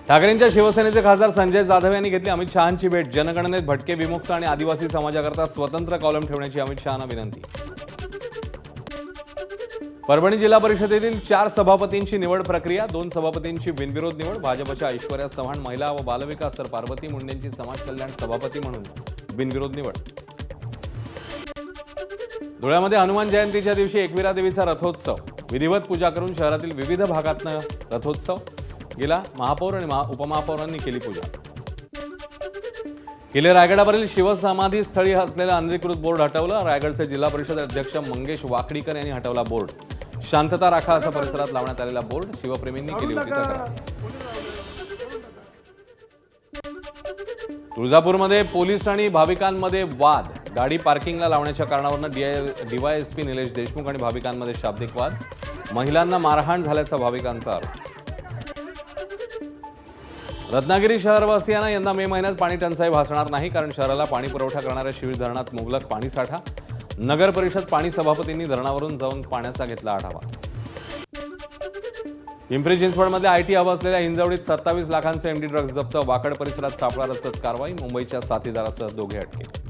ठाकरेंच्या शिवसेनेचे खासदार संजय जाधव यांनी घेतली अमित शहांची भेट। जनगणनेत भटके, विमुक्त आणि आदिवासी समाजाकरता स्वतंत्र कॉलम ठेवण्याची अमित शहांना विनंती। परभणी जिल्हा परिषदेतील 4 सभापतींची निवड प्रक्रिया। 2 सभापतींची बिनविरोध निवड। भाजपच्या ऐश्वर्या चव्हाण महिला व बालविकास तर पार्वती मुंडेंची समाज कल्याण सभापती म्हणून बिनविरोध निवड। धुळ्यामध्ये हनुमान जयंतीच्या दिवशी एकविरा देवीचा रथोत्सव। विधिवत पूजा करून शहरातील विविध भागातनं रथोत्सव गेला। महापौर आणि उपमहापौरांनी केली पूजा। किल्ले रायगडावरील शिवसमाधी स्थळी असलेला अनधिकृत बोर्ड हटवला। रायगडचे जिल्हा परिषद अध्यक्ष मंगेश वाकडीकर यांनी हटवला बोर्ड। शांतता राखा असा परिसरात लावण्यात आलेला बोर्ड शिवप्रेमींनी केली होती तक्रार। तुळजापूरमध्ये पोलीस आणि भाविकांमध्ये वाद। गाडी पार्किंगला लावण्याच्या कारणावरून डीवायएसपी निलेश देशमुख आणि भाविकांमध्ये शाब्दिक वाद। महिलांना मारहाण झाल्याचा भाविकांचा आरोप। रत्नागिरी शहरवासियांना यंदा मे महिन्यात पाणी टंचाई भासणार नाही, कारण शहराला पाणी पुरवठा करणाऱ्या शिवीर धरणात मुबलक पाणी साठा। नगर परिषद पाणी सभापतींनी धरणावरून जाऊन पाण्याचा घेतला आढावा। पिंपरी चिंचवडमध्ये आयटी हब असलेल्या हिंजवडीत 27 लाखांचे एमडी ड्रग्ज जप्त। वाकड परिसरात सापळा रचत कारवाई। मुंबईच्या साथीदारासह 2 अटकेत।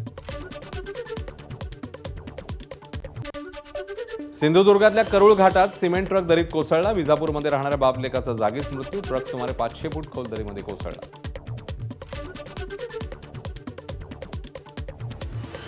सिंधुदुर्गातल्या करूळ घाटात सिमेंट ट्रक दरीत कोसळला। विजापूरमध्ये राहणाऱ्या बाप लेकाचा जागीच मृत्यू। ट्रक सुमारे 500 फूट खोल दरीमध्ये कोसळला।